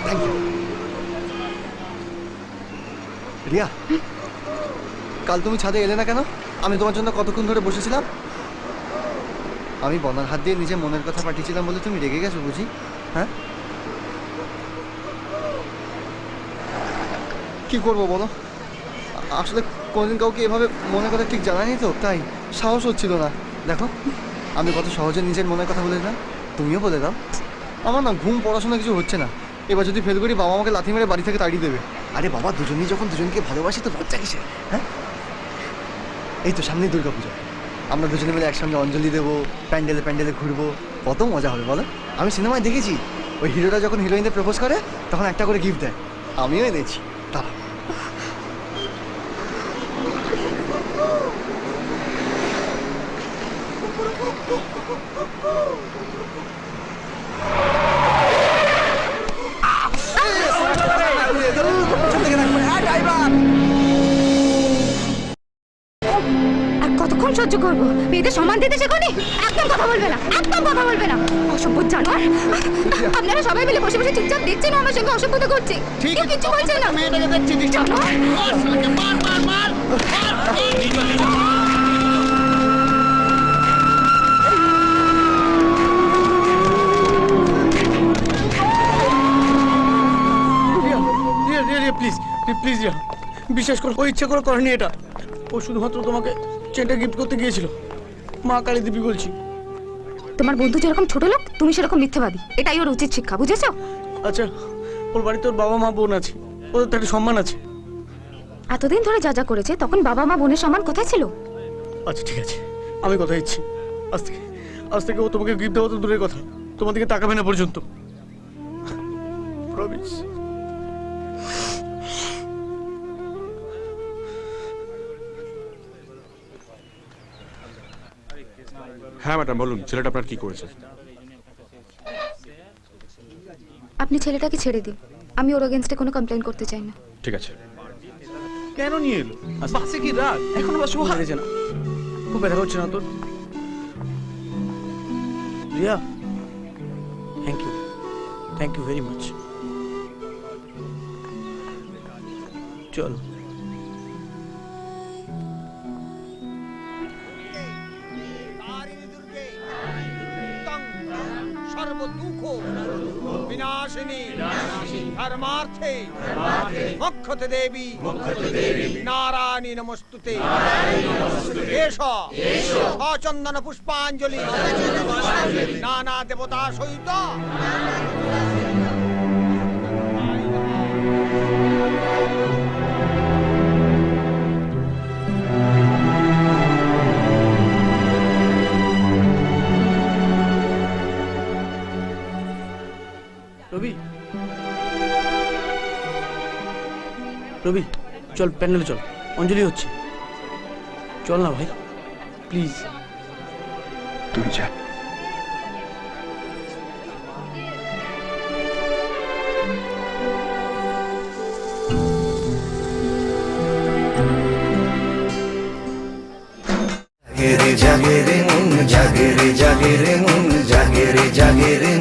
Thank you. Riya, কাল তুমি ছাদে এলে না কেন? আমি তোমার জন্য কতক্ষণ ধরে বসেছিলাম। আমি বনার হাত দিয়ে নিজের মনের কথা পাঠিয়েছিলাম বলে তুমি রেগে গেছো বুঝি? হ্যাঁ, কি করবো বলো? আসলে কোনোদিন কাউকে এভাবে মনের কথা ঠিক জানানি তো, তাই সাহস হচ্ছিল না। দেখো, আমি কত সহজে নিজের মনের কথা বলে দিলাম, তুমিও বলে দাও। আমার না ঘুম পড়াশোনা কিছু হচ্ছে না। এবার যদি ফেল করি বাবা আমাকে লাথি মেরে বাড়ি থেকে তাড়িয়ে দেবে। আরে বাবা, দুজনেই যখন দুজনকে ভালোবাসি তো লজ্জা কিসে? হ্যাঁ, এই তো সামনেই দুর্গা পুজো, আমরা দুজনে মিলে একসঙ্গে অঞ্জলি দেবো, প্যান্ডেলে প্যান্ডেলে ঘুরবো, কত মজা হবে বলো? আমি সিনেমায় দেখেছি ওই হিরোরা যখন হিরোইনদের প্রপোজ করে তখন একটা করে গিফট দেয়, আমিও এনেছি। তারা কতক্ষণ সহ্য করবো? মেয়েদের সম্মান দিতে শেখনি? একদম কথা বলবে না, একদম কথা বলবে না, অসভ্য জানোয়ার। আপনারা সবাই মিলে বসে বসে চুপচাপ দেখছেন আমার সঙ্গে অসভ্যতা করছে, কেউ কিছু বলছেন না। মেয়েটাকে দেখছি প্লিজ প্লিজ রিয়া, বিশ্বাস করো ও ইচ্ছে করে করেনি এটা। ও শুধুমাত্র তোমাকে চেনটা গিফট করতে গিয়েছিল। মা কালী দেবী বলছি। তোমার বন্ধু যেরকম ছোট লোক, তুমি সেরকম মিথ্যাবাদী, এটাই ওর উচিত শিক্ষা, বুঝেছো? আচ্ছা, ওর বাড়িতে ওর বাবা মা বোন আছে, ওদের তো একটা সম্মান আছে। এতদিন ধরে যা যা করেছে তখন বাবা মা বোনের সম্মান কোথায় ছিল? আচ্ছা ঠিক আছে, আমি কথা দিচ্ছি, আজ থেকে ও তোমাকে গিফট দেওয়া তো দূরের কথা, তোমার দিকে তাকাবে না পর্যন্ত। প্রমিস। হ্যাঁ ম্যাডাম বলুন, ছেলেটা আপনার কি করেছে? আপনি ছেলেটাকে ছেড়ে দিন, আমি ওর এগেইনস্টে কোনো কমপ্লেইন করতে চাই না। ঠিক আছে। কেন নিয়ে এলো? বাসে কি রাত? এখনো বাসে হারিয়েছে না? খুব ব্যথা হচ্ছে না তোর? Riya, thank you very much. চল। সর্বদুঃখ বিনাশিনী ধর্মার্থে মোক্ষতে দেবী নারায়ণী নমস্তুতে। এষ সচন্দন পুষ্পাঞ্জলি নানা দেবতা সহিত। রবি চল, প্যান্ডেলে চল, অঞ্জলি হচ্ছে। চল না ভাই, প্লিজ। তুই যা। জাগে রে মন, জাগে রে মন, জাগে রে